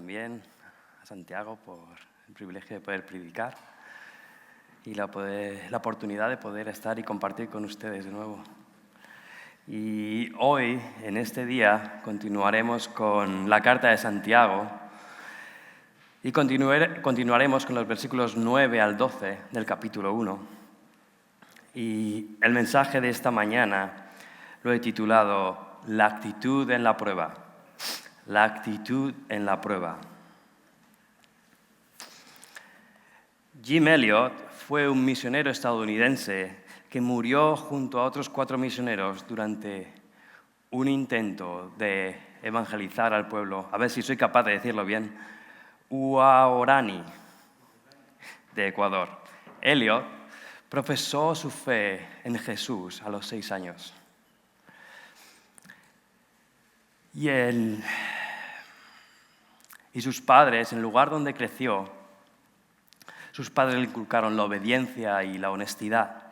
también a Santiago por el privilegio de poder predicar y la oportunidad de poder estar y compartir con ustedes de nuevo. Y hoy, en este día, continuaremos con la carta de Santiago y continuaremos con los versículos 9 al 12 del capítulo 1. Y el mensaje de esta mañana lo he titulado La actitud en la prueba. La actitud en la prueba. Jim Elliot fue un misionero estadounidense que murió junto a otros 4 misioneros durante un intento de evangelizar al pueblo, a ver si soy capaz de decirlo bien, Huaorani, de Ecuador. Elliot profesó su fe en Jesús a los 6 años. Y sus padres, en el lugar donde creció, sus padres le inculcaron la obediencia y la honestidad.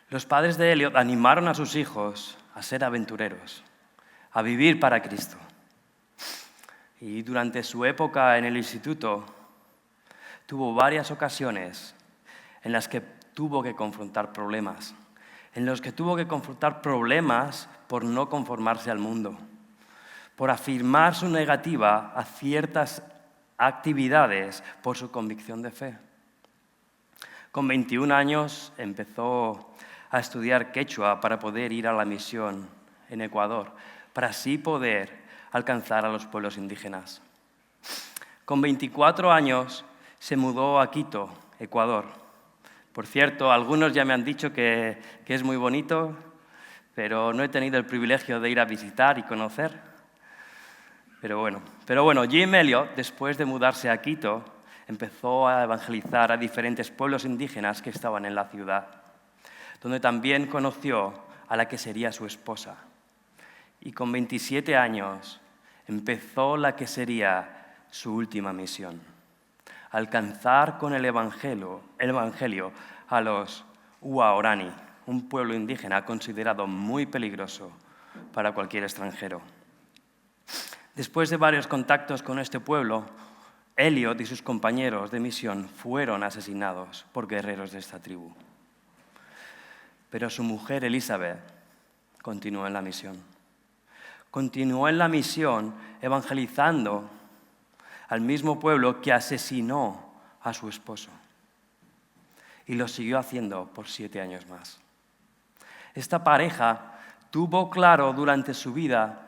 Los padres de Elliot animaron a sus hijos a ser aventureros, a vivir para Cristo. Y durante su época en el instituto, tuvo varias ocasiones en las que tuvo que confrontar problemas, por no conformarse al mundo, por afirmar su negativa a ciertas actividades por su convicción de fe. Con 21 años empezó a estudiar quechua para poder ir a la misión en Ecuador, para así poder alcanzar a los pueblos indígenas. Con 24 años se mudó a Quito, Ecuador. Por cierto, algunos ya me han dicho que es muy bonito, pero no he tenido el privilegio de ir a visitar y conocer. Pero bueno, Jim Elliot, después de mudarse a Quito, empezó a evangelizar a diferentes pueblos indígenas que estaban en la ciudad, donde también conoció a la que sería su esposa. Y con 27 años empezó la que sería su última misión: alcanzar con el evangelio a los Huaorani, un pueblo indígena considerado muy peligroso para cualquier extranjero. Después de varios contactos con este pueblo, Elliot y sus compañeros de misión fueron asesinados por guerreros de esta tribu. Pero su mujer, Elizabeth, continuó en la misión. Continuó en la misión evangelizando al mismo pueblo que asesinó a su esposo. Y lo siguió haciendo por 7 años más. Esta pareja tuvo claro durante su vida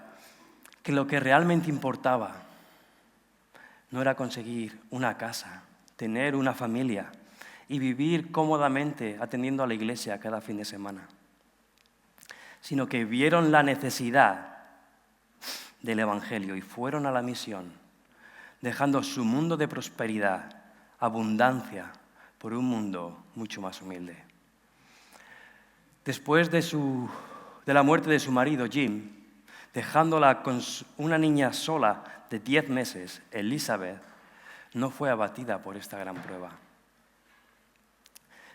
que lo que realmente importaba no era conseguir una casa, tener una familia y vivir cómodamente atendiendo a la iglesia cada fin de semana, sino que vieron la necesidad del evangelio y fueron a la misión, dejando su mundo de prosperidad, abundancia, por un mundo mucho más humilde. Después de la muerte de su marido, Jim, dejándola con una niña sola de 10 meses, Elizabeth no fue abatida por esta gran prueba,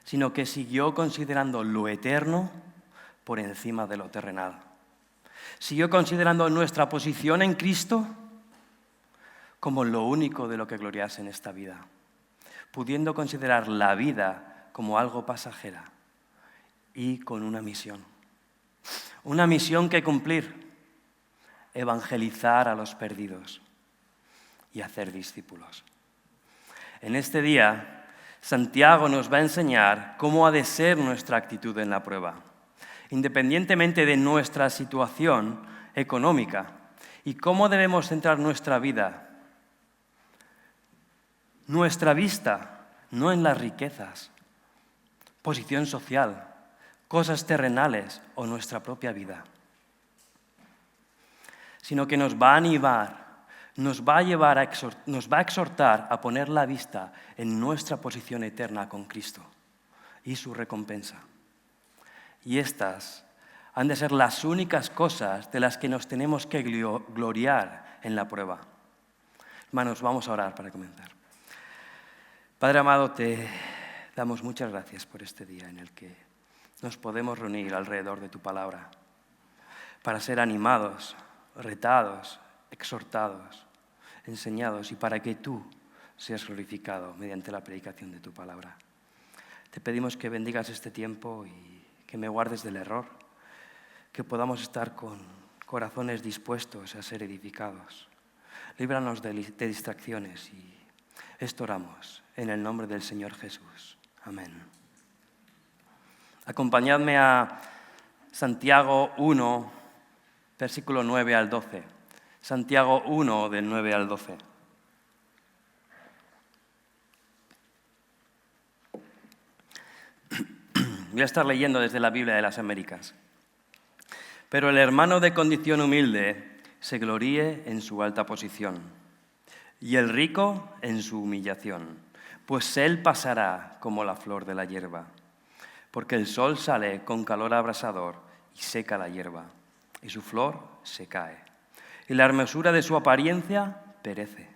sino que siguió considerando lo eterno por encima de lo terrenal. Siguió considerando nuestra posición en Cristo como lo único de lo que gloriarse en esta vida, pudiendo considerar la vida como algo pasajera y con una misión que cumplir: evangelizar a los perdidos y hacer discípulos. En este día, Santiago nos va a enseñar cómo ha de ser nuestra actitud en la prueba, independientemente de nuestra situación económica, y cómo debemos centrar nuestra vida, nuestra vista, no en las riquezas, posición social, cosas terrenales o nuestra propia vida, sino que nos va a animar, nos va a exhortar a poner la vista en nuestra posición eterna con Cristo y su recompensa. Y estas han de ser las únicas cosas de las que nos tenemos que gloriar en la prueba. Hermanos, vamos a orar para comenzar. Padre amado, te damos muchas gracias por este día en el que nos podemos reunir alrededor de tu palabra para ser animados, retados, exhortados, enseñados y para que tú seas glorificado mediante la predicación de tu palabra. Te pedimos que bendigas este tiempo y que me guardes del error, que podamos estar con corazones dispuestos a ser edificados. Líbranos de distracciones y esto oramos en el nombre del Señor Jesús. Amén. Acompañadme a Santiago 1, versículo 9 al 12. Santiago 1, del 9 al 12. Voy a estar leyendo desde la Biblia de las Américas. Pero el hermano de condición humilde se gloríe en su alta posición, y el rico en su humillación, pues él pasará como la flor de la hierba, porque el sol sale con calor abrasador y seca la hierba, y su flor se cae, y la hermosura de su apariencia perece.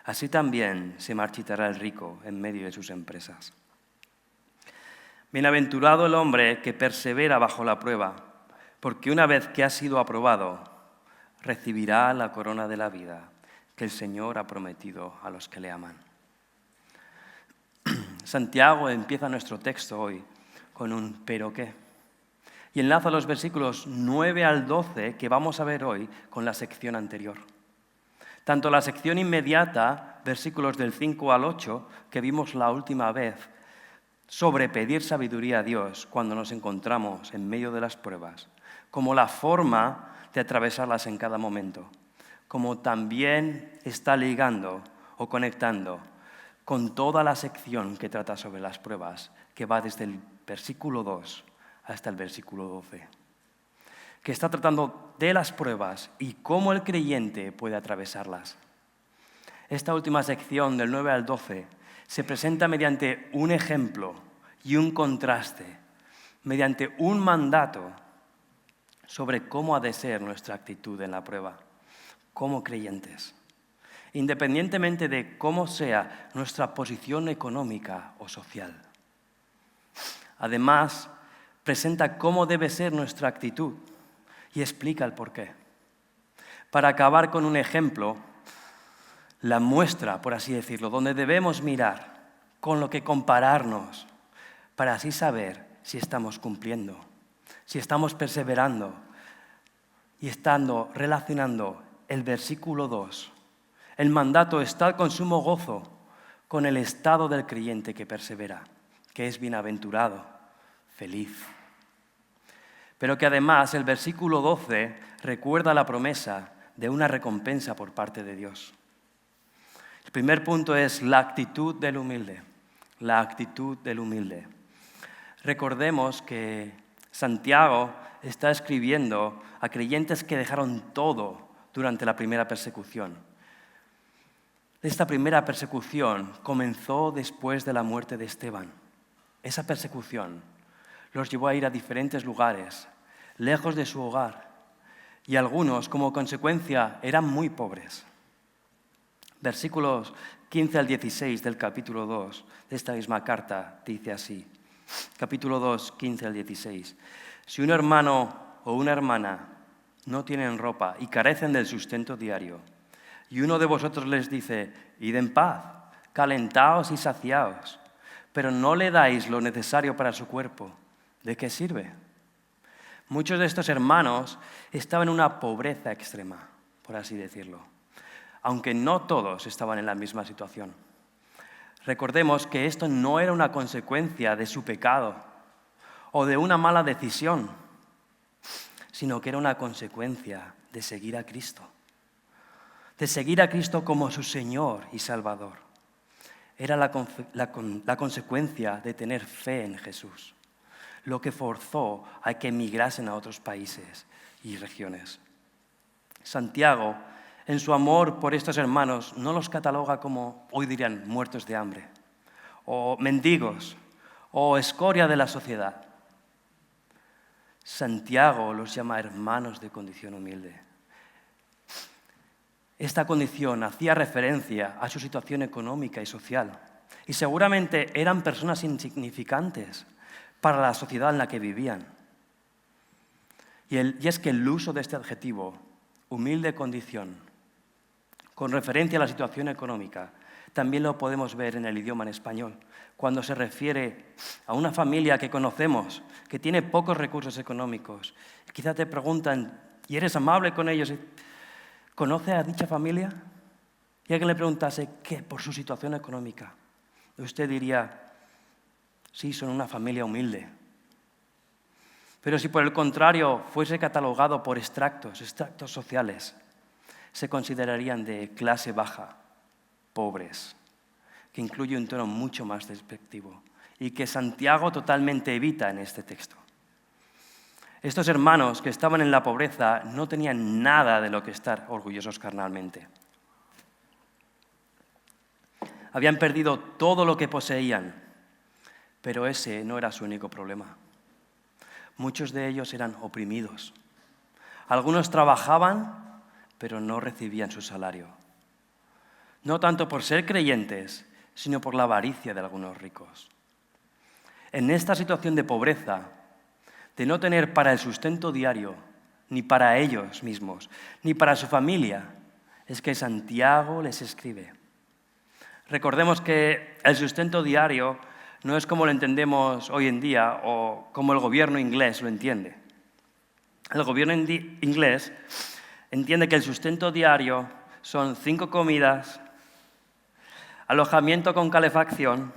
Así también se marchitará el rico en medio de sus empresas. Bienaventurado el hombre que persevera bajo la prueba, porque una vez que ha sido aprobado, recibirá la corona de la vida que el Señor ha prometido a los que le aman. Santiago empieza nuestro texto hoy con un ¿pero qué? Y enlaza los versículos 9 al 12 que vamos a ver hoy con la sección anterior. Tanto la sección inmediata, versículos del 5 al 8, que vimos la última vez, sobre pedir sabiduría a Dios cuando nos encontramos en medio de las pruebas, como la forma de atravesarlas en cada momento, como también está ligando o conectando con toda la sección que trata sobre las pruebas, que va desde el versículo 2 hasta el versículo 12, que está tratando de las pruebas y cómo el creyente puede atravesarlas. Esta última sección, del 9 al 12, se presenta mediante un ejemplo y un contraste, mediante un mandato sobre cómo ha de ser nuestra actitud en la prueba, como creyentes, independientemente de cómo sea nuestra posición económica o social. Además, presenta cómo debe ser nuestra actitud y explica el porqué. Para acabar con un ejemplo, la muestra, por así decirlo, donde debemos mirar, con lo que compararnos, para así saber si estamos cumpliendo, si estamos perseverando y estando relacionando el versículo 2, el mandato está con sumo gozo con el estado del creyente que persevera, que es bienaventurado, feliz. Pero que además el versículo 12 recuerda la promesa de una recompensa por parte de Dios. El primer punto es la actitud del humilde. La actitud del humilde. Recordemos que Santiago está escribiendo a creyentes que dejaron todo durante la primera persecución. Esta primera persecución comenzó después de la muerte de Esteban. Esa persecución los llevó a ir a diferentes lugares, lejos de su hogar, y algunos, como consecuencia, eran muy pobres. Versículos 15 al 16 del capítulo 2 de esta misma carta dice así. Capítulo 2, 15 al 16. Si un hermano o una hermana no tienen ropa y carecen del sustento diario, y uno de vosotros les dice, id en paz, calentaos y saciaos, pero no le dais lo necesario para su cuerpo, ¿de qué sirve? Muchos de estos hermanos estaban en una pobreza extrema, por así decirlo, aunque no todos estaban en la misma situación. Recordemos que esto no era una consecuencia de su pecado o de una mala decisión, sino que era una consecuencia de seguir a Cristo. De seguir a Cristo como su Señor y Salvador. Era la consecuencia de tener fe en Jesús, lo que forzó a que emigrasen a otros países y regiones. Santiago, en su amor por estos hermanos, no los cataloga como, hoy dirían, muertos de hambre, o mendigos, o escoria de la sociedad. Santiago los llama hermanos de condición humilde. Esta condición hacía referencia a su situación económica y social, y seguramente eran personas insignificantes para la sociedad en la que vivían. Y es que el uso de este adjetivo, humilde condición, con referencia a la situación económica, también lo podemos ver en el idioma en español, cuando se refiere a una familia que conocemos, que tiene pocos recursos económicos. Quizá te preguntan, ¿y eres amable con ellos? ¿Conoce a dicha familia? Y alguien le preguntase, ¿qué? Por su situación económica. Usted diría, sí, son una familia humilde. Pero si por el contrario fuese catalogado por extractos sociales, se considerarían de clase baja, pobres, que incluye un tono mucho más despectivo y que Santiago totalmente evita en este texto. Estos hermanos que estaban en la pobreza no tenían nada de lo que estar orgullosos carnalmente. Habían perdido todo lo que poseían, pero ese no era su único problema. Muchos de ellos eran oprimidos. Algunos trabajaban, pero no recibían su salario. No tanto por ser creyentes, sino por la avaricia de algunos ricos. En esta situación de pobreza, de no tener para el sustento diario, ni para ellos mismos, ni para su familia, es que Santiago les escribe. Recordemos que el sustento diario no es como lo entendemos hoy en día o como el gobierno inglés lo entiende. El gobierno inglés entiende que el sustento diario son 5 comidas, alojamiento con calefacción,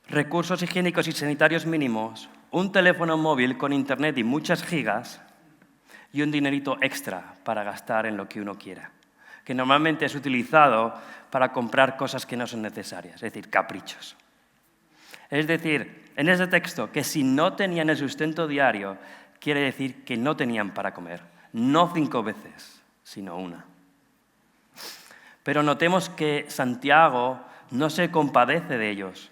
recursos higiénicos y sanitarios mínimos, un teléfono móvil con internet y muchas gigas y un dinerito extra para gastar en lo que uno quiera, que normalmente es utilizado para comprar cosas que no son necesarias, es decir, caprichos. Es decir, en ese texto, que si no tenían el sustento diario, quiere decir que no tenían para comer, no 5 veces, sino una. Pero notemos que Santiago no se compadece de ellos,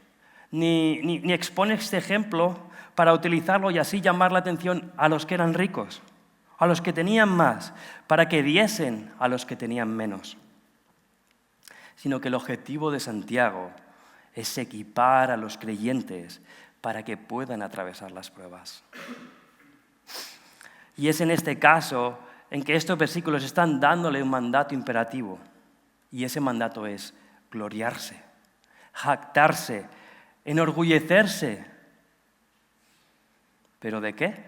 ni expone este ejemplo para utilizarlo y así llamar la atención a los que eran ricos, a los que tenían más, para que diesen a los que tenían menos. Sino que el objetivo de Santiago es equipar a los creyentes para que puedan atravesar las pruebas. Y es en este caso en que estos versículos están dándole un mandato imperativo. Y ese mandato es gloriarse, jactarse, enorgullecerse. ¿Pero de qué?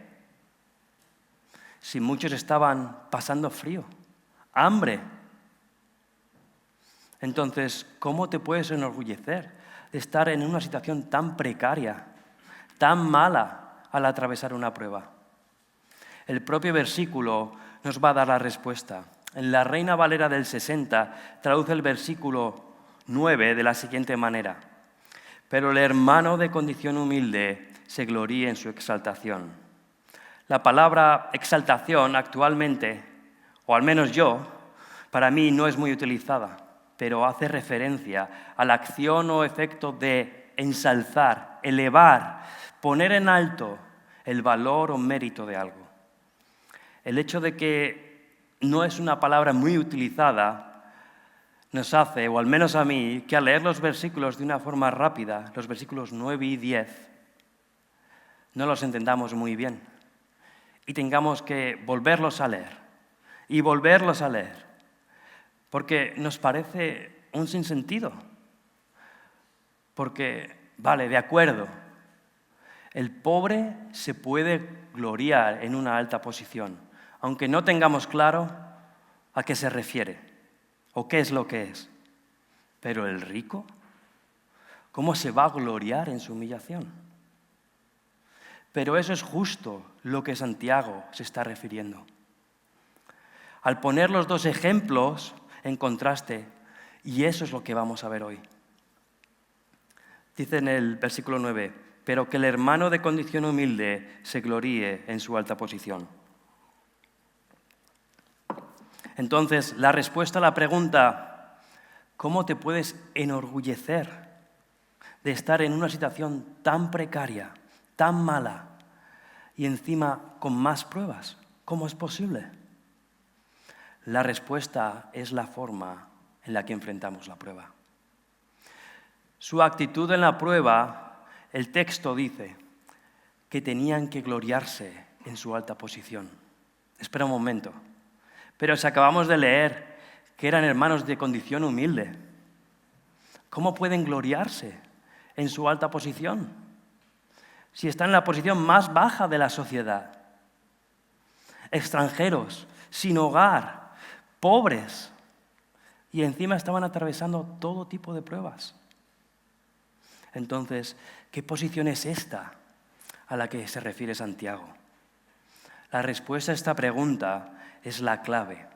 Si muchos estaban pasando frío, hambre. Entonces, ¿cómo te puedes enorgullecer de estar en una situación tan precaria, tan mala al atravesar una prueba? El propio versículo nos va a dar la respuesta. En la Reina Valera del 60 traduce el versículo 9 de la siguiente manera. Pero el hermano de condición humilde se gloríe en su exaltación. La palabra exaltación actualmente, o al menos yo, para mí no es muy utilizada, pero hace referencia a la acción o efecto de ensalzar, elevar, poner en alto el valor o mérito de algo. El hecho de que no es una palabra muy utilizada nos hace, o al menos a mí, que al leer los versículos de una forma rápida, los versículos 9 y 10, no los entendamos muy bien y tengamos que volverlos a leer y volverlos a leer, porque nos parece un sinsentido. Porque, vale, de acuerdo, el pobre se puede gloriar en una alta posición, aunque no tengamos claro a qué se refiere o qué es lo que es. Pero el rico, ¿cómo se va a gloriar en su humillación? Pero eso es justo lo que Santiago se está refiriendo. Al poner los dos ejemplos en contraste, y eso es lo que vamos a ver hoy. Dice en el versículo 9, pero que el hermano de condición humilde se gloríe en su alta posición. Entonces, la respuesta a la pregunta, ¿cómo te puedes enorgullecer de estar en una situación tan precaria, tan mala, y encima con más pruebas? ¿Cómo es posible? La respuesta es la forma en la que enfrentamos la prueba. Su actitud en la prueba, el texto dice que tenían que gloriarse en su alta posición. Espera un momento. Pero si acabamos de leer que eran hermanos de condición humilde. ¿Cómo pueden gloriarse en su alta posición si están en la posición más baja de la sociedad? Extranjeros, sin hogar, pobres, y encima estaban atravesando todo tipo de pruebas. Entonces, ¿qué posición es esta a la que se refiere Santiago? La respuesta a esta pregunta es la clave.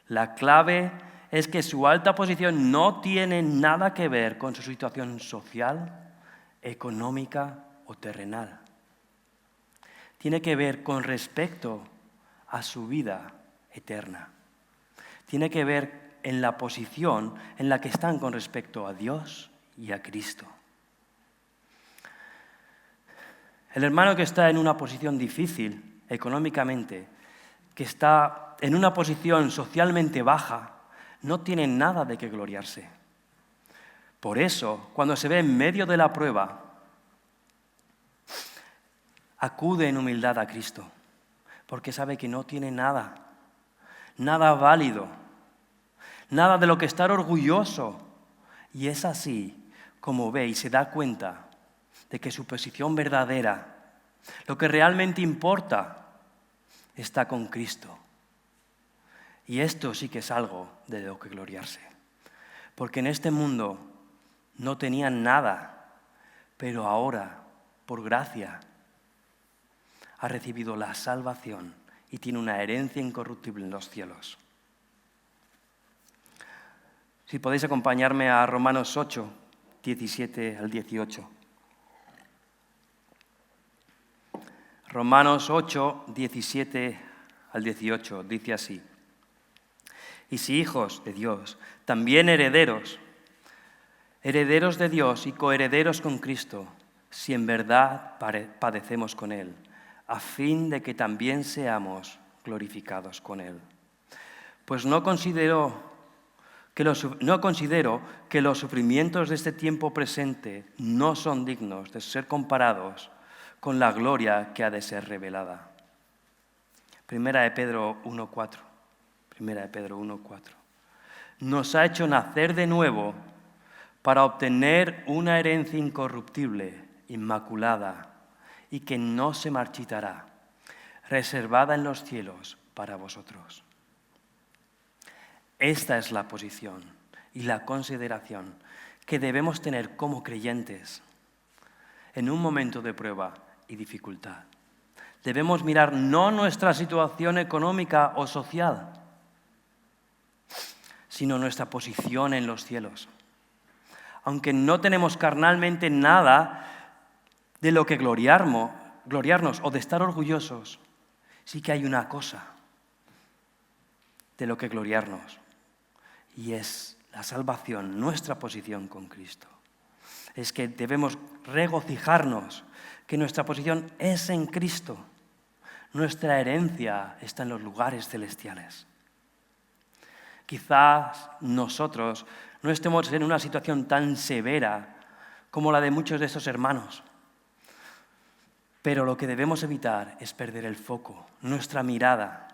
La clave es que su alta posición no tiene nada que ver con su situación social, económica o terrenal. Tiene que ver con respecto a su vida eterna. Tiene que ver en la posición en la que están con respecto a Dios y a Cristo. El hermano que está en una posición difícil económicamente, que está en una posición socialmente baja, no tiene nada de qué gloriarse. Por eso, cuando se ve en medio de la prueba, acude en humildad a Cristo, porque sabe que no tiene nada válido, nada de lo que estar orgulloso. Y es así como ve y se da cuenta de que su posición verdadera, lo que realmente importa, está con Cristo. Y esto sí que es algo de lo que gloriarse. Porque en este mundo no tenían nada, pero ahora, por gracia, ha recibido la salvación y tiene una herencia incorruptible en los cielos. Si podéis acompañarme a Romanos 8, 17 al 18. Romanos 8, 17 al 18, dice así: y si hijos de Dios, también herederos, herederos de Dios y coherederos con Cristo, si en verdad padecemos con Él, a fin de que también seamos glorificados con Él. Pues no considero que los sufrimientos de este tiempo presente no son dignos de ser comparados con la gloria que ha de ser revelada. Primera de Pedro 1:4. Nos ha hecho nacer de nuevo para obtener una herencia incorruptible, inmaculada y que no se marchitará, reservada en los cielos para vosotros. Esta es la posición y la consideración que debemos tener como creyentes en un momento de prueba y dificultad. Debemos mirar no nuestra situación económica o social, sino nuestra posición en los cielos. Aunque no tenemos carnalmente nada de lo que gloriarnos o de estar orgullosos, sí que hay una cosa de lo que gloriarnos, y es la salvación, nuestra posición con Cristo. Es que debemos regocijarnos que nuestra posición es en Cristo. Nuestra herencia está en los lugares celestiales. Quizás nosotros no estemos en una situación tan severa como la de muchos de estos hermanos, pero lo que debemos evitar es perder el foco, nuestra mirada,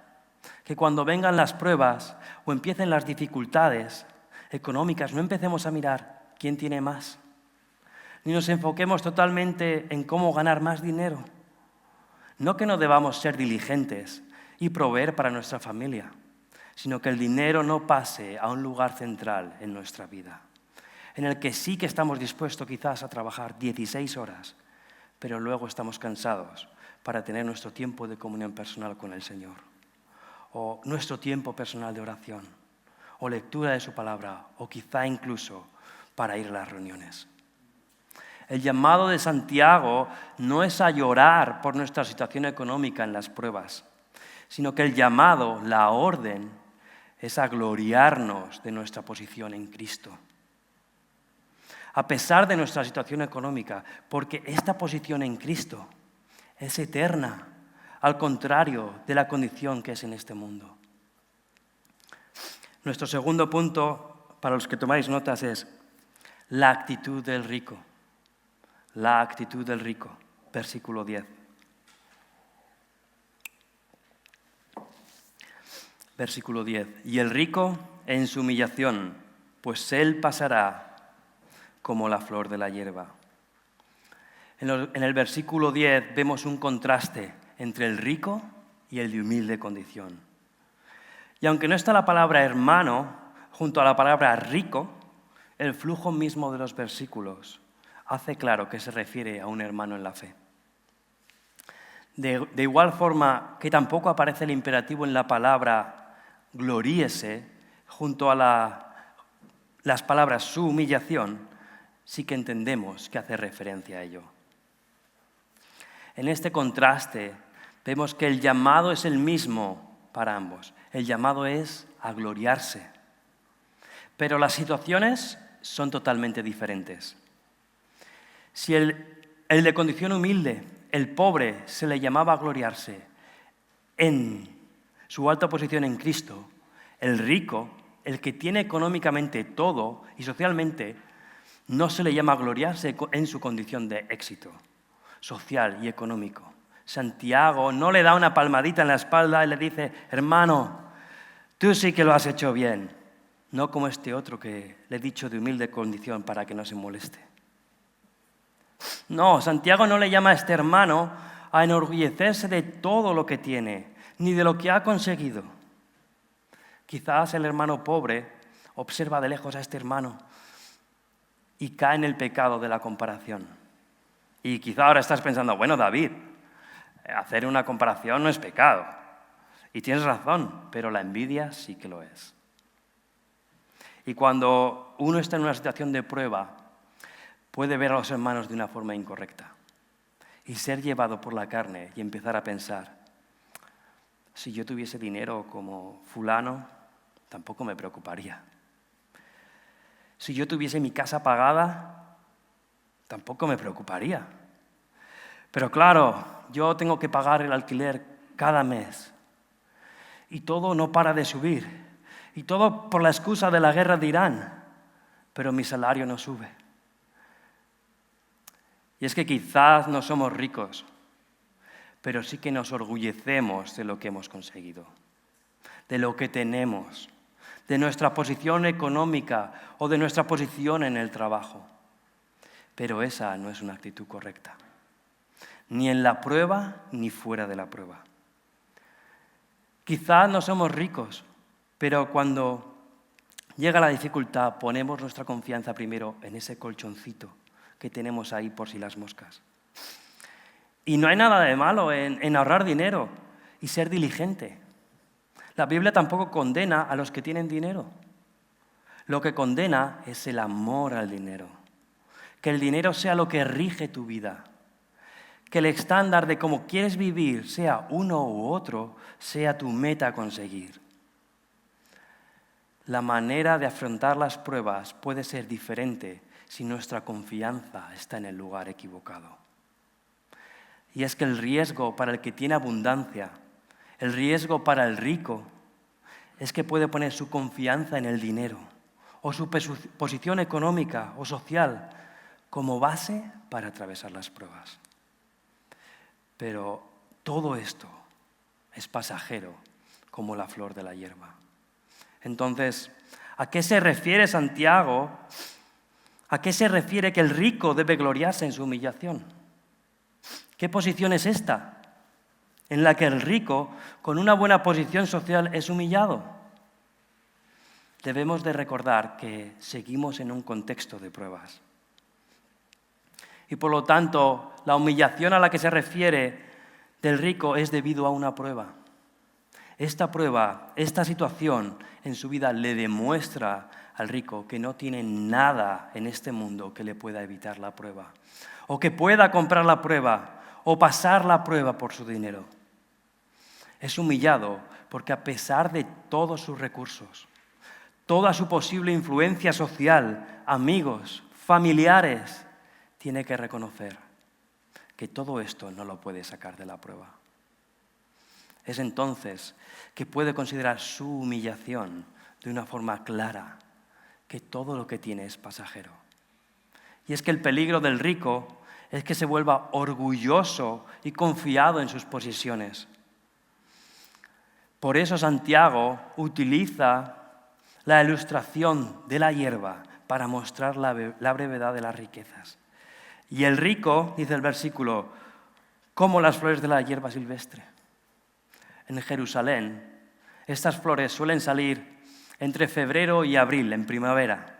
que cuando vengan las pruebas o empiecen las dificultades económicas, no empecemos a mirar quién tiene más, ni nos enfoquemos totalmente en cómo ganar más dinero. No que no debamos ser diligentes y proveer para nuestra familia, sino que el dinero no pase a un lugar central en nuestra vida, en el que sí que estamos dispuestos quizás a trabajar 16 horas, pero luego estamos cansados para tener nuestro tiempo de comunión personal con el Señor, o nuestro tiempo personal de oración, o lectura de su palabra, o quizá incluso para ir a las reuniones. El llamado de Santiago no es a llorar por nuestra situación económica en las pruebas, sino que el llamado, la orden, es a gloriarnos de nuestra posición en Cristo. A pesar de nuestra situación económica, porque esta posición en Cristo es eterna, al contrario de la condición que es en este mundo. Nuestro segundo punto, para los que tomáis notas, es la actitud del rico. La actitud del rico, versículo 10. Versículo 10. Y el rico en su humillación, pues él pasará como la flor de la hierba. En el versículo 10 vemos un contraste entre el rico y el de humilde condición. Y aunque no está la palabra hermano junto a la palabra rico, el flujo mismo de los versículos hace claro que se refiere a un hermano en la fe. De igual forma que tampoco aparece el imperativo en la palabra gloríese junto a las palabras su humillación, sí que entendemos que hace referencia a ello. En este contraste vemos que el llamado es el mismo para ambos. El llamado es a gloriarse. Pero las situaciones son totalmente diferentes. Si el de condición humilde, el pobre, se le llamaba a gloriarse en su alta posición en Cristo, el rico, el que tiene económicamente todo y socialmente, no se le llama a gloriarse en su condición de éxito social y económico. Santiago no le da una palmadita en la espalda y le dice, hermano, tú sí que lo has hecho bien, no como este otro que le he dicho de humilde condición para que no se moleste. No, Santiago no le llama a este hermano a enorgullecerse de todo lo que tiene, ni de lo que ha conseguido. Quizás el hermano pobre observa de lejos a este hermano y cae en el pecado de la comparación. Y quizá ahora estás pensando, bueno, David, hacer una comparación no es pecado. Y tienes razón, pero la envidia sí que lo es. Y cuando uno está en una situación de prueba, puede ver a los hermanos de una forma incorrecta y ser llevado por la carne y empezar a pensar, si yo tuviese dinero como fulano, tampoco me preocuparía. Si yo tuviese mi casa pagada, tampoco me preocuparía. Pero claro, yo tengo que pagar el alquiler cada mes y todo no para de subir y todo por la excusa de la guerra de Irán, pero mi salario no sube. Y es que quizás no somos ricos, pero sí que nos orgullecemos de lo que hemos conseguido, de lo que tenemos, de nuestra posición económica o de nuestra posición en el trabajo. Pero esa no es una actitud correcta, ni en la prueba ni fuera de la prueba. Quizás no somos ricos, pero cuando llega la dificultad ponemos nuestra confianza primero en ese colchoncito que tenemos ahí por si las moscas. Y no hay nada de malo en ahorrar dinero y ser diligente. La Biblia tampoco condena a los que tienen dinero. Lo que condena es el amor al dinero. Que el dinero sea lo que rige tu vida. Que el estándar de cómo quieres vivir, sea uno u otro, sea tu meta a conseguir. La manera de afrontar las pruebas puede ser diferente si nuestra confianza está en el lugar equivocado. Y es que el riesgo para el que tiene abundancia, el riesgo para el rico, es que puede poner su confianza en el dinero o su posición económica o social como base para atravesar las pruebas. Pero todo esto es pasajero como la flor de la hierba. Entonces, ¿a qué se refiere Santiago? ¿A qué se refiere que el rico debe gloriarse en su humillación? ¿Qué posición es esta en la que el rico, con una buena posición social, es humillado? Debemos de recordar que seguimos en un contexto de pruebas. Y por lo tanto, la humillación a la que se refiere del rico es debido a una prueba. Esta prueba, esta situación en su vida le demuestra al rico que no tiene nada en este mundo que le pueda evitar la prueba, o que pueda comprar la prueba, o pasar la prueba por su dinero. Es humillado porque a pesar de todos sus recursos, toda su posible influencia social, amigos, familiares, tiene que reconocer que todo esto no lo puede sacar de la prueba. Es entonces que puede considerar su humillación de una forma clara, que todo lo que tiene es pasajero. Y es que el peligro del rico es que se vuelva orgulloso y confiado en sus posesiones. Por eso Santiago utiliza la ilustración de la hierba para mostrar la brevedad de las riquezas. Y el rico, dice el versículo, como las flores de la hierba silvestre. En Jerusalén, estas flores suelen salir entre febrero y abril, en primavera,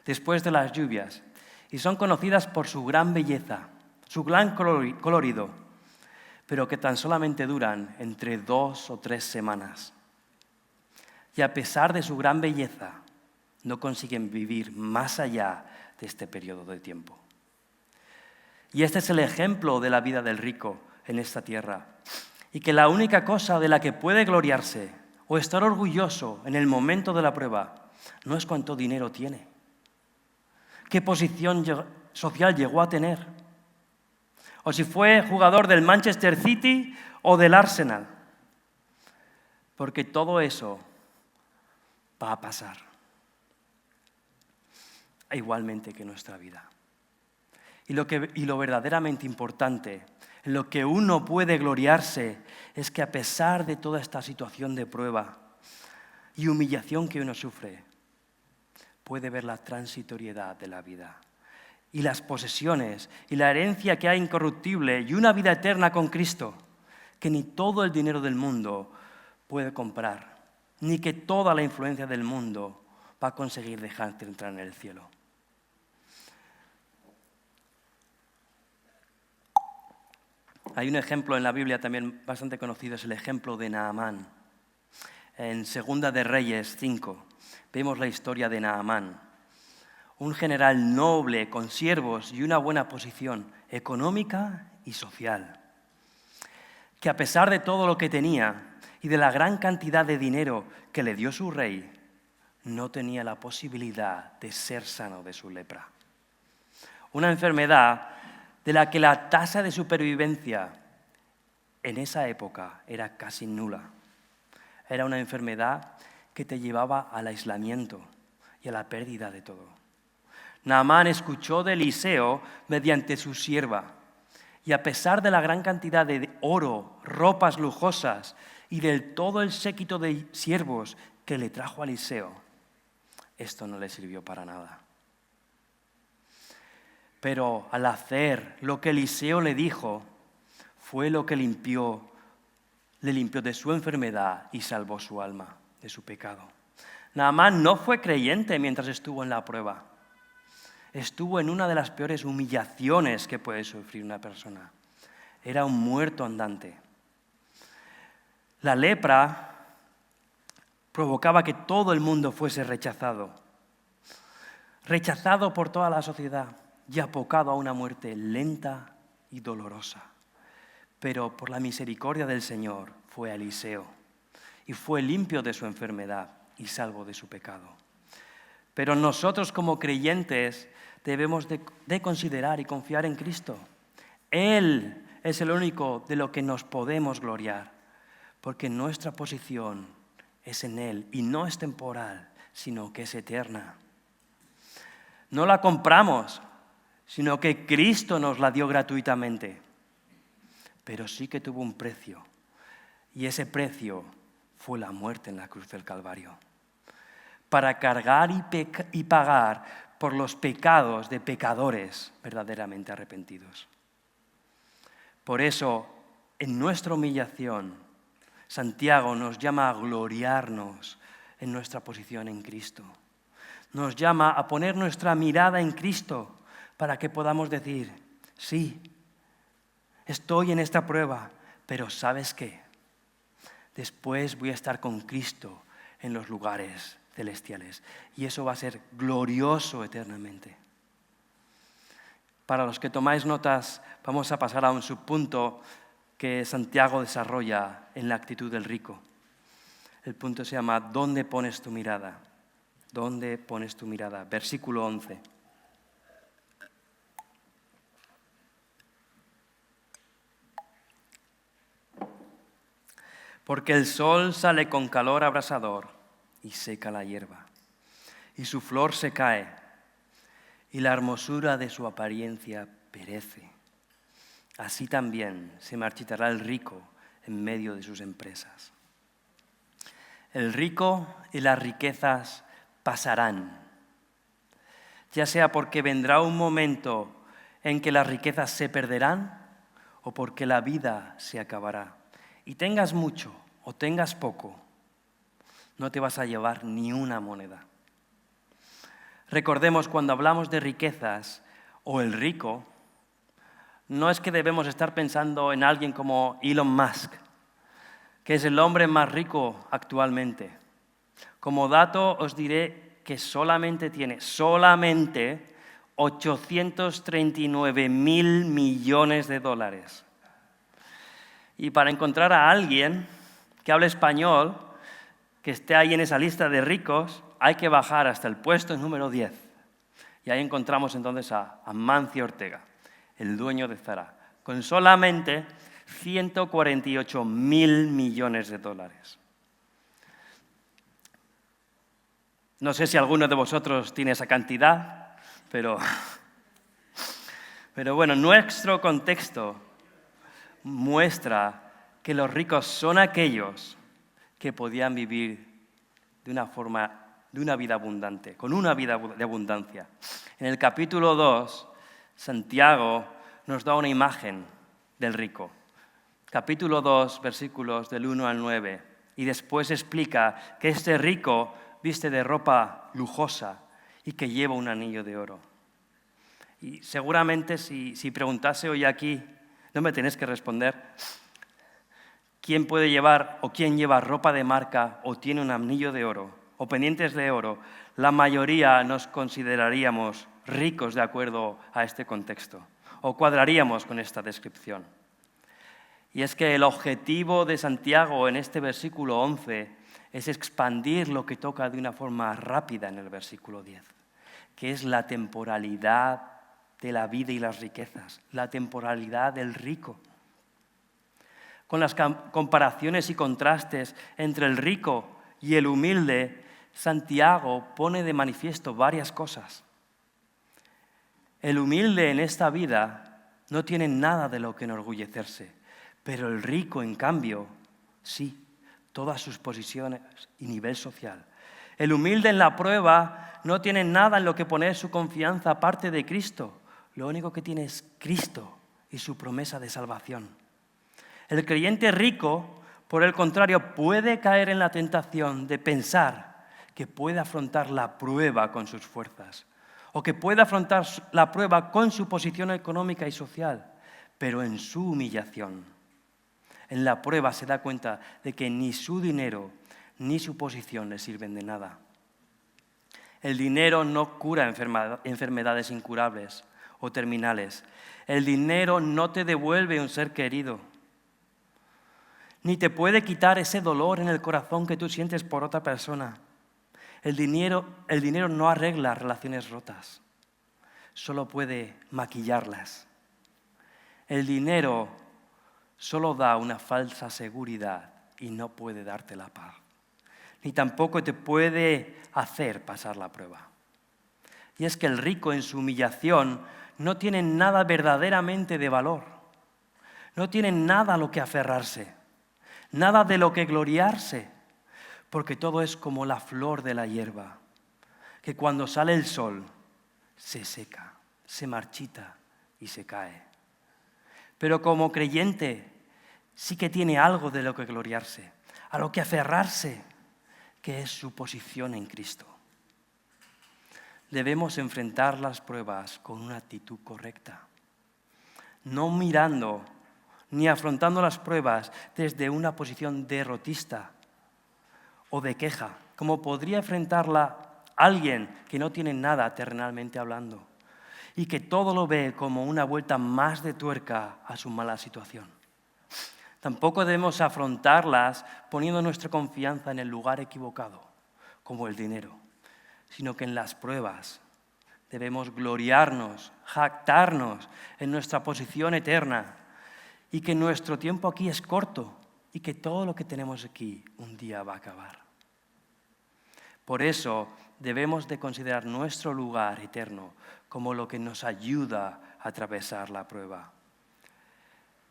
después de las lluvias, y son conocidas por su gran belleza, su gran colorido, pero que tan solamente duran entre 2 o 3 semanas. Y a pesar de su gran belleza, no consiguen vivir más allá de este periodo de tiempo. Y este es el ejemplo de la vida del rico en esta tierra. Y que la única cosa de la que puede gloriarse o estar orgulloso en el momento de la prueba no es cuánto dinero tiene, qué posición social llegó a tener, o si fue jugador del Manchester City o del Arsenal, porque todo eso va a pasar, igualmente que nuestra vida. Y lo verdaderamente importante, en lo que uno puede gloriarse, es que a pesar de toda esta situación de prueba y humillación que uno sufre, puede ver la transitoriedad de la vida y las posesiones y la herencia que hay incorruptible y una vida eterna con Cristo, que ni todo el dinero del mundo puede comprar, ni que toda la influencia del mundo va a conseguir dejarte entrar en el cielo. Hay un ejemplo en la Biblia también bastante conocido, es el ejemplo de Naamán. En Segunda de Reyes 5 vemos la historia de Naamán, un general noble con siervos y una buena posición económica y social, que a pesar de todo lo que tenía y de la gran cantidad de dinero que le dio su rey, no tenía la posibilidad de ser sano de su lepra. Una enfermedad de la que la tasa de supervivencia en esa época era casi nula. Era una enfermedad que te llevaba al aislamiento y a la pérdida de todo. Naamán escuchó de Eliseo mediante su sierva, y a pesar de la gran cantidad de oro, ropas lujosas y del todo el séquito de siervos que le trajo a Eliseo, esto no le sirvió para nada. Pero al hacer lo que Eliseo le dijo, fue lo que le limpió de su enfermedad y salvó su alma de su pecado. Naamán no fue creyente mientras estuvo en la prueba. Estuvo en una de las peores humillaciones que puede sufrir una persona. Era un muerto andante. La lepra provocaba que todo el mundo fuese rechazado por toda la sociedad y abocado a una muerte lenta y dolorosa. Pero por la misericordia del Señor fue a Eliseo y fue limpio de su enfermedad y salvo de su pecado. Pero nosotros como creyentes debemos de considerar y confiar en Cristo. Él es el único de lo que nos podemos gloriar, porque nuestra posición es en Él y no es temporal, sino que es eterna. No la compramos, sino que Cristo nos la dio gratuitamente. Pero sí que tuvo un precio, y ese precio fue la muerte en la cruz del Calvario, para cargar y pagar por los pecados de pecadores verdaderamente arrepentidos. Por eso, en nuestra humillación, Santiago nos llama a gloriarnos en nuestra posición en Cristo. Nos llama a poner nuestra mirada en Cristo para que podamos decir, sí, estoy en esta prueba, pero ¿sabes qué? Después voy a estar con Cristo en los lugares celestiales y eso va a ser glorioso eternamente. Para los que tomáis notas, vamos a pasar a un subpunto que Santiago desarrolla en la actitud del rico. El punto se llama ¿dónde pones tu mirada? ¿Dónde pones tu mirada? Versículo 11. Porque el sol sale con calor abrasador y seca la hierba, y su flor se cae, y la hermosura de su apariencia perece. Así también se marchitará el rico en medio de sus empresas. El rico y las riquezas pasarán, ya sea porque vendrá un momento en que las riquezas se perderán o porque la vida se acabará. Y tengas mucho o tengas poco, no te vas a llevar ni una moneda. Recordemos, cuando hablamos de riquezas o el rico, no es que debemos estar pensando en alguien como Elon Musk, que es el hombre más rico actualmente. Como dato os diré que solamente tiene 839.000 millones de dólares. Y para encontrar a alguien que hable español, que esté ahí en esa lista de ricos, hay que bajar hasta el puesto número 10. Y ahí encontramos entonces a Amancio Ortega, el dueño de Zara, con solamente 148.000 millones de dólares. No sé si alguno de vosotros tiene esa cantidad, pero bueno, nuestro contexto muestra que los ricos son aquellos que podían vivir de una vida abundante, con una vida de abundancia. En el capítulo 2, Santiago nos da una imagen del rico. Capítulo 2, versículos del 1 al 9. Y después explica que este rico viste de ropa lujosa y que lleva un anillo de oro. Y seguramente si preguntase hoy aquí, no me tenéis que responder quién puede llevar o quién lleva ropa de marca o tiene un anillo de oro o pendientes de oro, la mayoría nos consideraríamos ricos de acuerdo a este contexto o cuadraríamos con esta descripción. Y es que el objetivo de Santiago en este versículo 11 es expandir lo que toca de una forma rápida en el versículo 10, que es la temporalidad de la vida y las riquezas, la temporalidad del rico. Con las comparaciones y contrastes entre el rico y el humilde, Santiago pone de manifiesto varias cosas. El humilde en esta vida no tiene nada de lo que enorgullecerse, pero el rico, en cambio, sí, todas sus posiciones y nivel social. El humilde en la prueba no tiene nada en lo que poner su confianza aparte de Cristo. Lo único que tiene es Cristo y su promesa de salvación. El creyente rico, por el contrario, puede caer en la tentación de pensar que puede afrontar la prueba con sus fuerzas o que puede afrontar la prueba con su posición económica y social, pero en su humillación. En la prueba se da cuenta de que ni su dinero ni su posición le sirven de nada. El dinero no cura enfermedades incurables o terminales. El dinero no te devuelve un ser querido, ni te puede quitar ese dolor en el corazón que tú sientes por otra persona. El dinero no arregla relaciones rotas, solo puede maquillarlas. El dinero solo da una falsa seguridad y no puede darte la paz, ni tampoco te puede hacer pasar la prueba. Y es que el rico en su humillación no tiene nada verdaderamente de valor, no tiene nada a lo que aferrarse, nada de lo que gloriarse, porque todo es como la flor de la hierba, que cuando sale el sol se seca, se marchita y se cae. Pero como creyente sí que tiene algo de lo que gloriarse, a lo que aferrarse, que es su posición en Cristo. Debemos enfrentar las pruebas con una actitud correcta, no mirando ni afrontando las pruebas desde una posición derrotista o de queja, como podría enfrentarla alguien que no tiene nada terrenalmente hablando y que todo lo ve como una vuelta más de tuerca a su mala situación. Tampoco debemos afrontarlas poniendo nuestra confianza en el lugar equivocado, como el dinero, sino que en las pruebas debemos gloriarnos, jactarnos en nuestra posición eterna y que nuestro tiempo aquí es corto y que todo lo que tenemos aquí un día va a acabar. Por eso debemos de considerar nuestro lugar eterno como lo que nos ayuda a atravesar la prueba.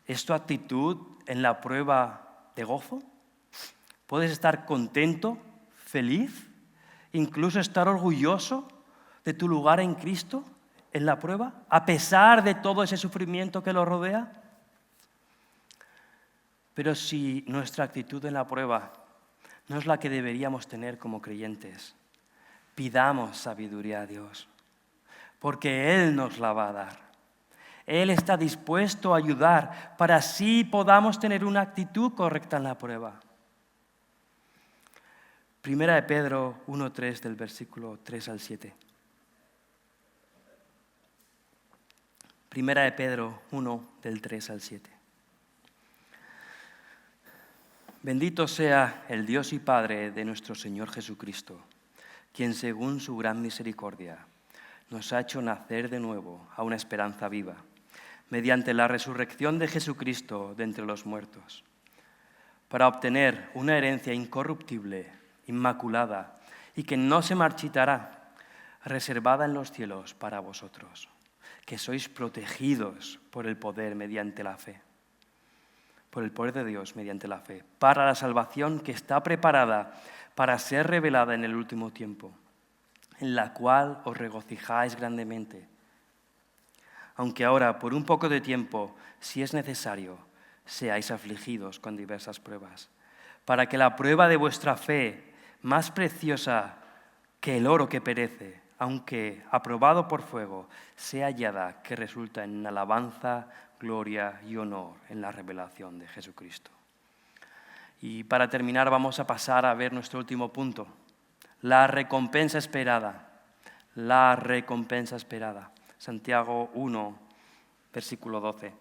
¿Es tu actitud en la prueba de gozo? Puedes estar contento, feliz, incluso estar orgulloso de tu lugar en Cristo en la prueba, a pesar de todo ese sufrimiento que lo rodea. Pero si nuestra actitud en la prueba no es la que deberíamos tener como creyentes, pidamos sabiduría a Dios, porque Él nos la va a dar. Él está dispuesto a ayudar para así podamos tener una actitud correcta en la prueba. Primera de Pedro 1:3 del versículo 3 al 7. Primera de Pedro 1 del 3 al 7. Bendito sea el Dios y Padre de nuestro Señor Jesucristo, quien según su gran misericordia nos ha hecho nacer de nuevo a una esperanza viva, mediante la resurrección de Jesucristo de entre los muertos, para obtener una herencia incorruptible, inmaculada y que no se marchitará, reservada en los cielos para vosotros, que sois protegidos por el poder mediante la fe, por el poder de Dios mediante la fe, para la salvación que está preparada para ser revelada en el último tiempo, en la cual os regocijáis grandemente, aunque ahora por un poco de tiempo, si es necesario, seáis afligidos con diversas pruebas, para que la prueba de vuestra fe, más preciosa que el oro que perece, aunque aprobado por fuego, sea hallada que resulta en alabanza, gloria y honor en la revelación de Jesucristo. Y para terminar vamos a pasar a ver nuestro último punto, la recompensa esperada. La recompensa esperada. Santiago 1, versículo 12.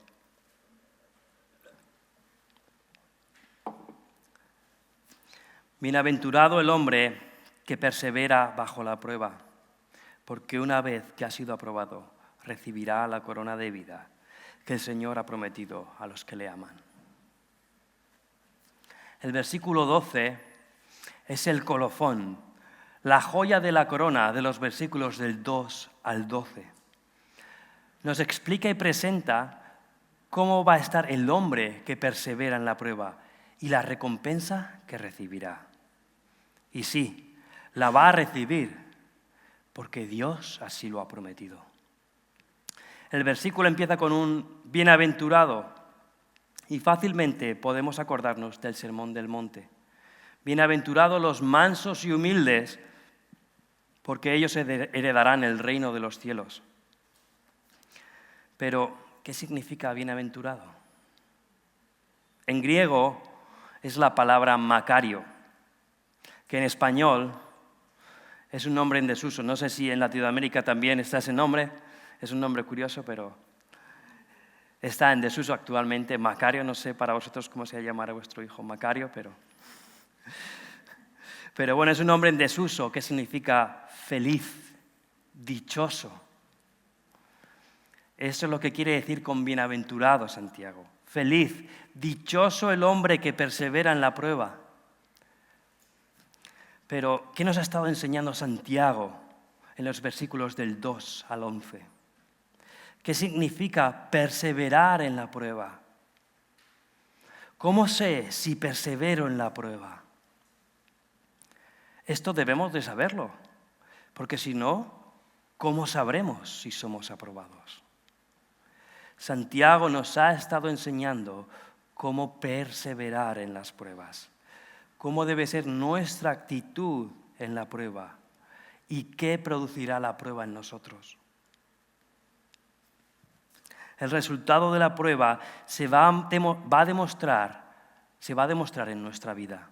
Bienaventurado el hombre que persevera bajo la prueba, porque una vez que ha sido aprobado, recibirá la corona de vida que el Señor ha prometido a los que le aman. El versículo 12 es el colofón, la joya de la corona de los versículos del 2 al 12. Nos explica y presenta cómo va a estar el hombre que persevera en la prueba y la recompensa que recibirá. Y sí, la va a recibir porque Dios así lo ha prometido. El versículo empieza con un bienaventurado y fácilmente podemos acordarnos del Sermón del Monte. Bienaventurados los mansos y humildes, porque ellos heredarán el reino de los cielos. Pero, ¿qué significa bienaventurado? En griego es la palabra Macario, que en español es un nombre en desuso. No sé si en Latinoamérica también está ese nombre. Es un nombre curioso, pero está en desuso actualmente. Macario, no sé para vosotros cómo se llamará vuestro hijo Macario, pero bueno, es un nombre en desuso que significa feliz, dichoso. Eso es lo que quiere decir con bienaventurado Santiago. Feliz, dichoso el hombre que persevera en la prueba. Pero, ¿qué nos ha estado enseñando Santiago en los versículos del 2 al 11? ¿Qué significa perseverar en la prueba? ¿Cómo sé si persevero en la prueba? Esto debemos de saberlo, porque si no, ¿cómo sabremos si somos aprobados? Santiago nos ha estado enseñando cómo perseverar en las pruebas, cómo debe ser nuestra actitud en la prueba y qué producirá la prueba en nosotros. El resultado de la prueba se va a demostrar en nuestra vida.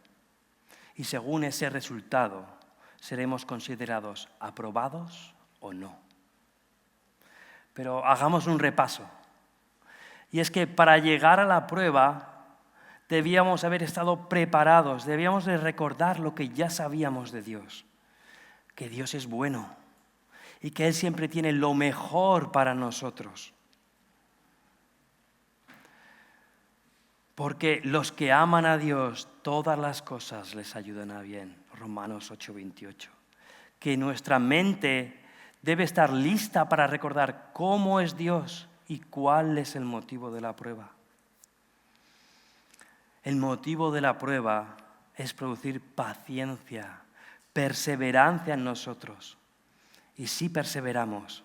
Y según ese resultado, seremos considerados aprobados o no. Pero hagamos un repaso. Y es que para llegar a la prueba debíamos haber estado preparados, debíamos de recordar lo que ya sabíamos de Dios, que Dios es bueno y que Él siempre tiene lo mejor para nosotros. Porque los que aman a Dios, todas las cosas les ayudan a bien. Romanos 8:28. Que nuestra mente debe estar lista para recordar cómo es Dios y cuál es el motivo de la prueba. El motivo de la prueba es producir paciencia, perseverancia en nosotros. Y si perseveramos,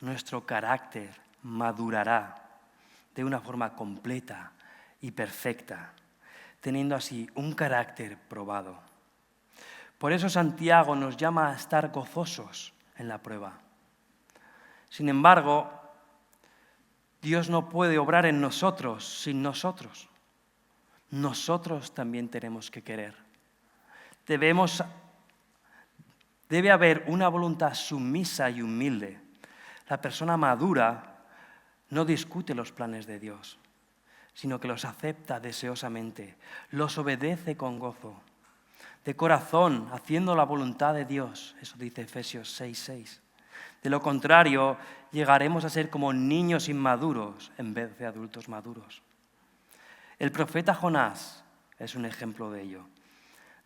nuestro carácter madurará de una forma completa y perfecta, teniendo así un carácter probado. Por eso Santiago nos llama a estar gozosos en la prueba. Sin embargo, Dios no puede obrar en nosotros sin nosotros. Nosotros también tenemos que querer. Debe haber una voluntad sumisa y humilde. La persona madura no discute los planes de Dios, sino que los acepta deseosamente, los obedece con gozo, de corazón, haciendo la voluntad de Dios. Eso dice Efesios 6:6. De lo contrario, llegaremos a ser como niños inmaduros en vez de adultos maduros. El profeta Jonás es un ejemplo de ello.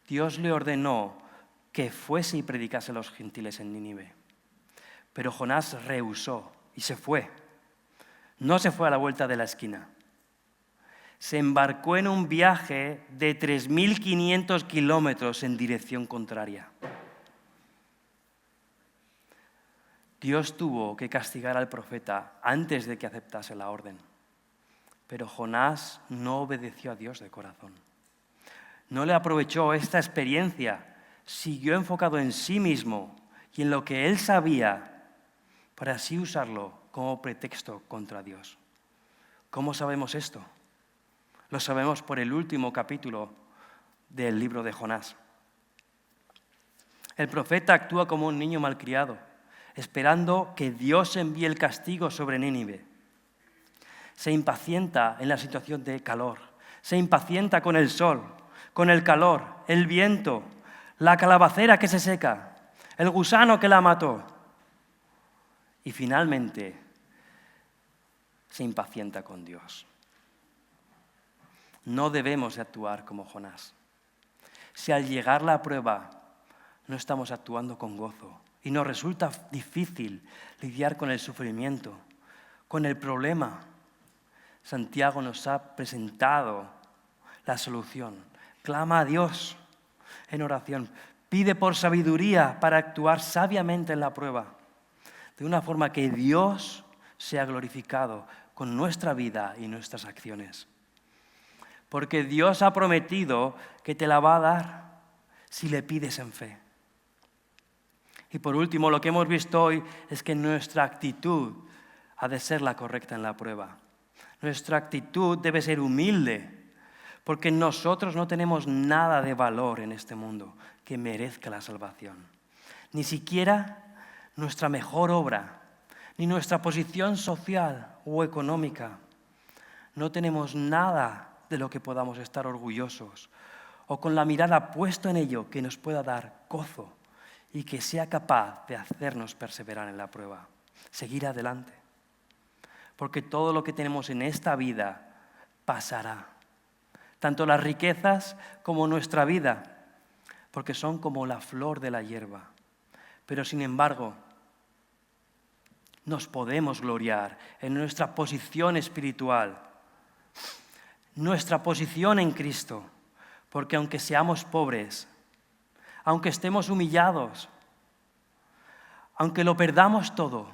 Dios le ordenó que fuese y predicase a los gentiles en Nínive. Pero Jonás rehusó y se fue. No se fue a la vuelta de la esquina. Se embarcó en un viaje de 3.500 kilómetros en dirección contraria. Dios tuvo que castigar al profeta antes de que aceptase la orden. Pero Jonás no obedeció a Dios de corazón. No le aprovechó esta experiencia, siguió enfocado en sí mismo y en lo que él sabía para así usarlo como pretexto contra Dios. ¿Cómo sabemos esto? Lo sabemos por el último capítulo del libro de Jonás. El profeta actúa como un niño malcriado, esperando que Dios envíe el castigo sobre Nínive. Se impacienta en la situación de calor, se impacienta con el sol, con el calor, el viento, la calabacera que se seca, el gusano que la mató. Y finalmente se impacienta con Dios. No debemos de actuar como Jonás. Si al llegar la prueba no estamos actuando con gozo y nos resulta difícil lidiar con el sufrimiento, con el problema, Santiago nos ha presentado la solución. Clama a Dios en oración. Pide por sabiduría para actuar sabiamente en la prueba, de una forma que Dios sea glorificado con nuestra vida y nuestras acciones. Porque Dios ha prometido que te la va a dar si le pides en fe. Y por último, lo que hemos visto hoy es que nuestra actitud ha de ser la correcta en la prueba. Nuestra actitud debe ser humilde, porque nosotros no tenemos nada de valor en este mundo que merezca la salvación. Ni siquiera nuestra mejor obra, ni nuestra posición social o económica. No tenemos nada de lo que podamos estar orgullosos o con la mirada puesta en ello que nos pueda dar gozo y que sea capaz de hacernos perseverar en la prueba, seguir adelante. Porque todo lo que tenemos en esta vida pasará, tanto las riquezas como nuestra vida, porque son como la flor de la hierba. Pero sin embargo, nos podemos gloriar en nuestra posición espiritual, nuestra posición en Cristo, porque aunque seamos pobres, aunque estemos humillados, aunque lo perdamos todo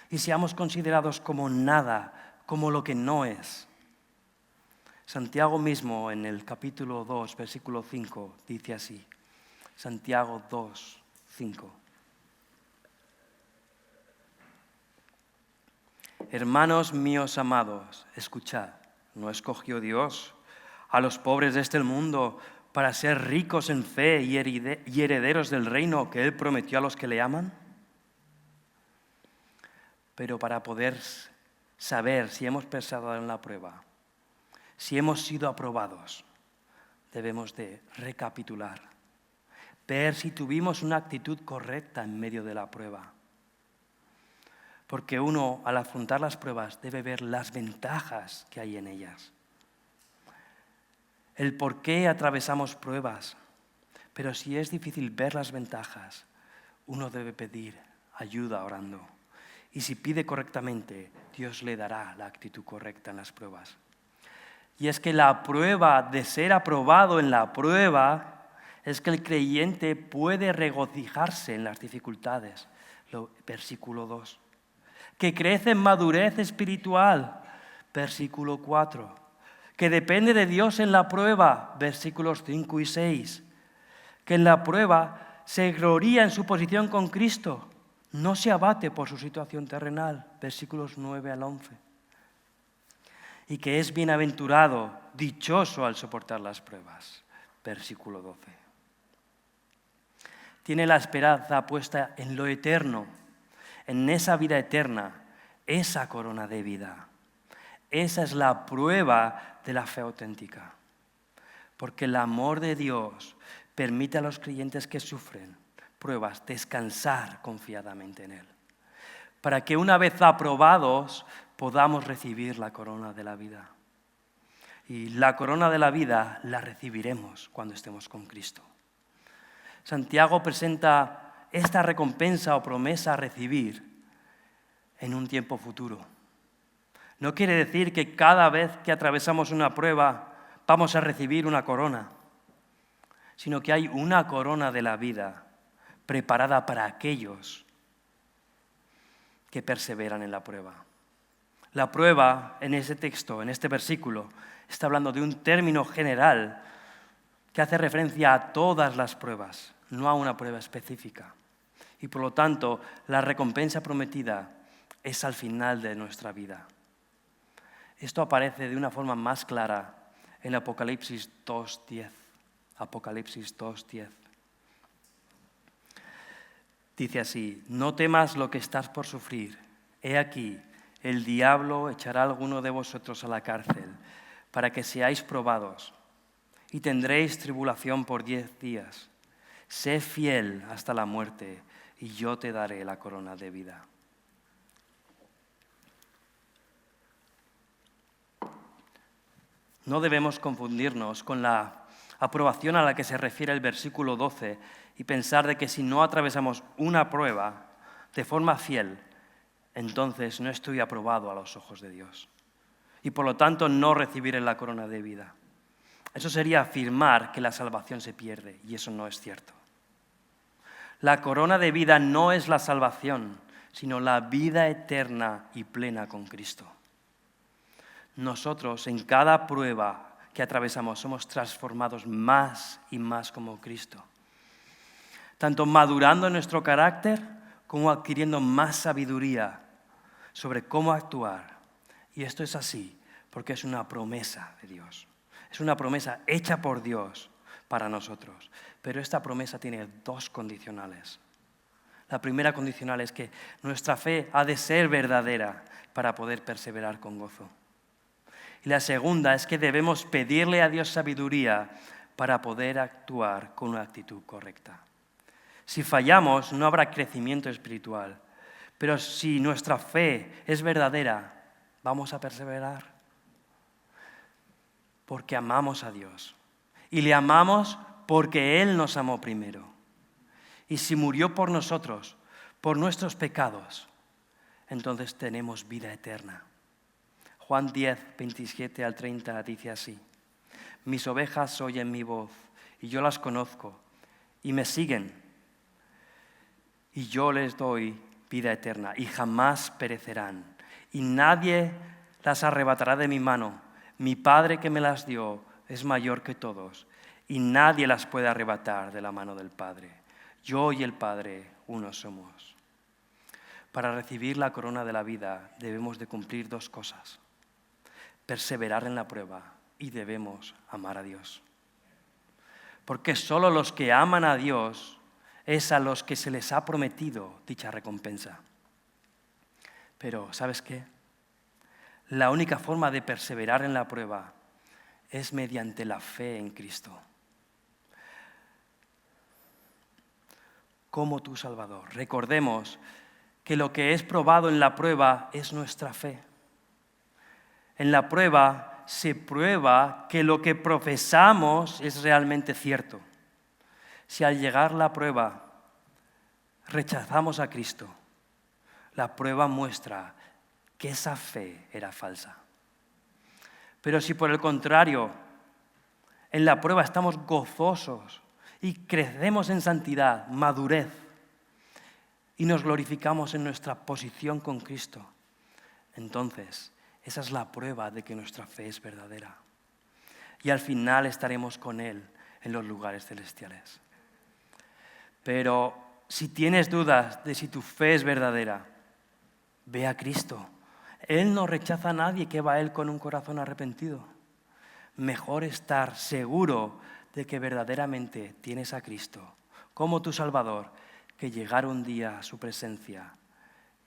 y seamos considerados como nada, como lo que no es, Santiago mismo en el capítulo 2, versículo 5, dice así, Santiago 2, 5. Hermanos míos amados, escuchad, ¿no escogió Dios a los pobres de este mundo para ser ricos en fe y herederos del reino que Él prometió a los que le aman? Pero para poder saber si hemos perseverado en la prueba, si hemos sido aprobados, debemos de recapitular, ver si tuvimos una actitud correcta en medio de la prueba. Porque uno, al afrontar las pruebas, debe ver las ventajas que hay en ellas. El por qué atravesamos pruebas. Pero si es difícil ver las ventajas, uno debe pedir ayuda orando. Y si pide correctamente, Dios le dará la actitud correcta en las pruebas. Y es que la prueba de ser aprobado en la prueba es que el creyente puede regocijarse en las dificultades. Versículo 2. Que crece en madurez espiritual. Versículo 4. Que depende de Dios en la prueba. Versículos 5 y 6. Que en la prueba se gloría en su posición con Cristo. No se abate por su situación terrenal. Versículos 9 al 11. Y que es bienaventurado, dichoso al soportar las pruebas. Versículo 12. Tiene la esperanza puesta en lo eterno, en esa vida eterna, esa corona de vida. Esa es la prueba de la fe auténtica. Porque el amor de Dios permite a los creyentes que sufren pruebas descansar confiadamente en Él. Para que una vez aprobados podamos recibir la corona de la vida. Y la corona de la vida la recibiremos cuando estemos con Cristo. Santiago presenta esta recompensa o promesa a recibir en un tiempo futuro. No quiere decir que cada vez que atravesamos una prueba vamos a recibir una corona, sino que hay una corona de la vida preparada para aquellos que perseveran en la prueba. La prueba en ese texto, en este versículo, está hablando de un término general que hace referencia a todas las pruebas, no a una prueba específica. Y por lo tanto, la recompensa prometida es al final de nuestra vida. Esto aparece de una forma más clara en Apocalipsis 2:10. Apocalipsis 2:10. Dice así: no temas lo que estás por sufrir. He aquí, el diablo echará a alguno de vosotros a la cárcel para que seáis probados y tendréis tribulación por 10 días. Sé fiel hasta la muerte y yo te daré la corona de vida. No debemos confundirnos con la aprobación a la que se refiere el versículo 12 y pensar de que si no atravesamos una prueba de forma fiel, entonces no estoy aprobado a los ojos de Dios y por lo tanto no recibiré la corona de vida. Eso sería afirmar que la salvación se pierde y eso no es cierto. La corona de vida no es la salvación, sino la vida eterna y plena con Cristo. Nosotros en cada prueba que atravesamos somos transformados más y más como Cristo. Tanto madurando en nuestro carácter como adquiriendo más sabiduría sobre cómo actuar. Y esto es así porque es una promesa de Dios. Es una promesa hecha por Dios para nosotros. Pero esta promesa tiene 2 condicionales. La primera condicional es que nuestra fe ha de ser verdadera para poder perseverar con gozo. Y la segunda es que debemos pedirle a Dios sabiduría para poder actuar con una actitud correcta. Si fallamos, no habrá crecimiento espiritual. Pero si nuestra fe es verdadera, vamos a perseverar. Porque amamos a Dios. Y le amamos porque Él nos amó primero. Y si murió por nosotros, por nuestros pecados, entonces tenemos vida eterna. Juan 10, 27 al 30 dice así: mis ovejas oyen mi voz y yo las conozco y me siguen. Y yo les doy vida eterna y jamás perecerán. Y nadie las arrebatará de mi mano. Mi Padre que me las dio es mayor que todos y nadie las puede arrebatar de la mano del Padre. Yo y el Padre uno somos. Para recibir la corona de la vida debemos de cumplir 2 cosas: perseverar en la prueba y debemos amar a Dios. Porque solo los que aman a Dios es a los que se les ha prometido dicha recompensa. Pero, ¿sabes qué? La única forma de perseverar en la prueba es mediante la fe en Cristo. Como tu Salvador. Recordemos que lo que es probado en la prueba es nuestra fe. En la prueba se prueba que lo que profesamos es realmente cierto. Si al llegar la prueba rechazamos a Cristo, la prueba muestra que esa fe era falsa. Pero si por el contrario, en la prueba estamos gozosos y crecemos en santidad, madurez, y nos glorificamos en nuestra posición con Cristo, entonces esa es la prueba de que nuestra fe es verdadera. Y al final estaremos con Él en los lugares celestiales. Pero si tienes dudas de si tu fe es verdadera, ve a Cristo. Él no rechaza a nadie que va a Él con un corazón arrepentido. Mejor estar seguro de que verdaderamente tienes a Cristo como tu Salvador, que llegar un día a su presencia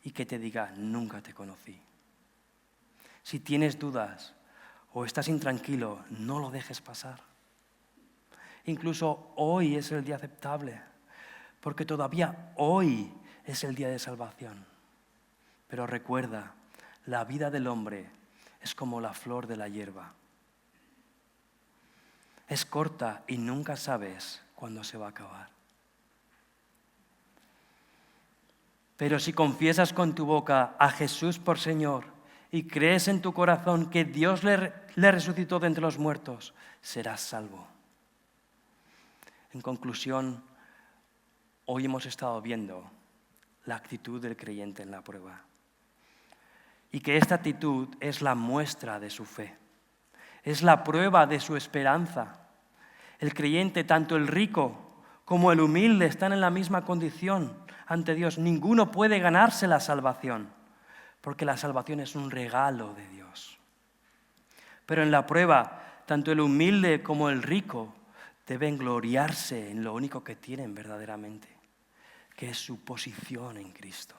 y que te diga, nunca te conocí. Si tienes dudas o estás intranquilo, no lo dejes pasar. Incluso hoy es el día aceptable, porque todavía hoy es el día de salvación. Pero recuerda, la vida del hombre es como la flor de la hierba. Es corta y nunca sabes cuándo se va a acabar. Pero si confiesas con tu boca a Jesús por Señor y crees en tu corazón que Dios le resucitó de entre los muertos, serás salvo. En conclusión, hoy hemos estado viendo la actitud del creyente en la prueba. Y que esta actitud es la muestra de su fe. Es la prueba de su esperanza. El creyente, tanto el rico como el humilde, están en la misma condición ante Dios. Ninguno puede ganarse la salvación, porque la salvación es un regalo de Dios. Pero en la prueba, tanto el humilde como el rico deben gloriarse en lo único que tienen verdaderamente, que es su posición en Cristo.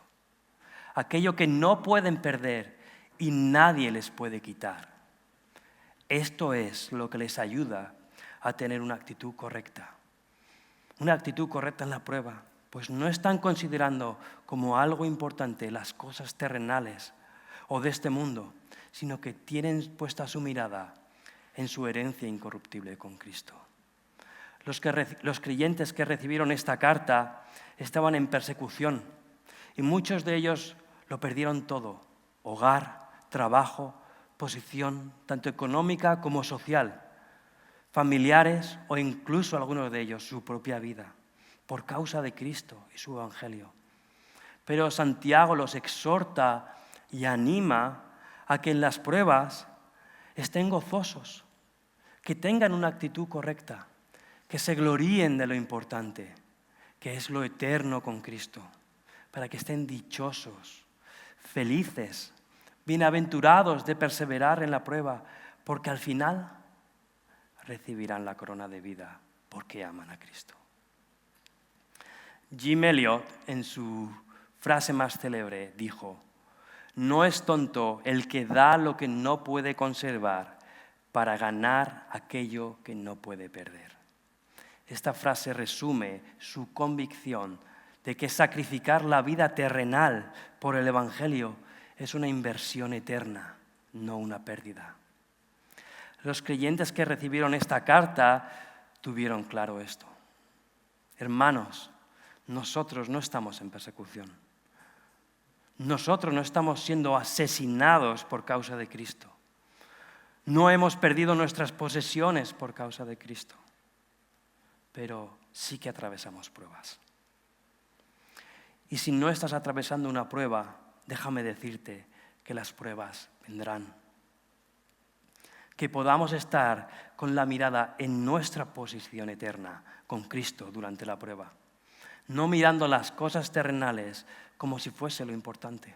Aquello que no pueden perder y nadie les puede quitar. Esto es lo que les ayuda a tener una actitud correcta. Una actitud correcta en la prueba, pues no están considerando como algo importante las cosas terrenales o de este mundo, sino que tienen puesta su mirada en su herencia incorruptible con Cristo. Los creyentes que recibieron esta carta estaban en persecución y muchos de ellos lo perdieron todo: hogar, trabajo, posición, tanto económica como social, familiares o incluso algunos de ellos su propia vida, por causa de Cristo y su evangelio. Pero Santiago los exhorta y anima a que en las pruebas estén gozosos, que tengan una actitud correcta, que se gloríen de lo importante, que es lo eterno con Cristo, para que estén dichosos, felices, bienaventurados de perseverar en la prueba, porque al final recibirán la corona de vida porque aman a Cristo. Jim Elliot, en su frase más célebre, dijo: no es tonto el que da lo que no puede conservar para ganar aquello que no puede perder. Esta frase resume su convicción de que sacrificar la vida terrenal por el Evangelio es una inversión eterna, no una pérdida. Los creyentes que recibieron esta carta tuvieron claro esto. Hermanos, nosotros no estamos en persecución. Nosotros no estamos siendo asesinados por causa de Cristo. No hemos perdido nuestras posesiones por causa de Cristo. Pero sí que atravesamos pruebas. Y si no estás atravesando una prueba, déjame decirte que las pruebas vendrán. Que podamos estar con la mirada en nuestra posición eterna con Cristo durante la prueba. No mirando las cosas terrenales como si fuese lo importante.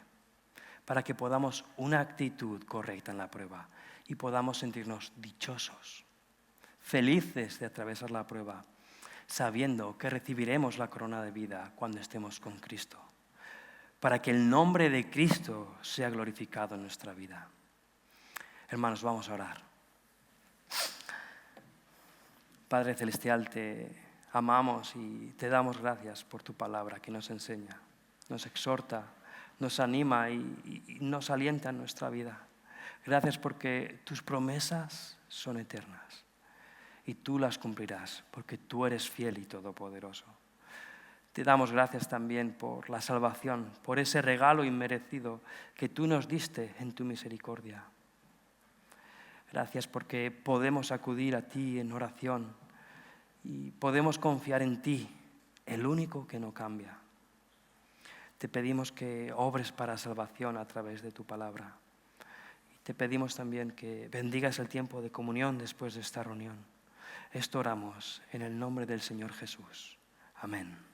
Para que podamos una actitud correcta en la prueba y podamos sentirnos dichosos, felices de atravesar la prueba, sabiendo que recibiremos la corona de vida cuando estemos con Cristo, para que el nombre de Cristo sea glorificado en nuestra vida. Hermanos, vamos a orar. Padre Celestial, te amamos y te damos gracias por tu palabra que nos enseña, nos exhorta, nos anima y nos alienta en nuestra vida. Gracias porque tus promesas son eternas y tú las cumplirás porque tú eres fiel y todopoderoso. Te damos gracias también por la salvación, por ese regalo inmerecido que tú nos diste en tu misericordia. Gracias porque podemos acudir a ti en oración y podemos confiar en ti, el único que no cambia. Te pedimos que obres para salvación a través de tu palabra. Y te pedimos también que bendigas el tiempo de comunión después de esta reunión. Esto oramos en el nombre del Señor Jesús. Amén.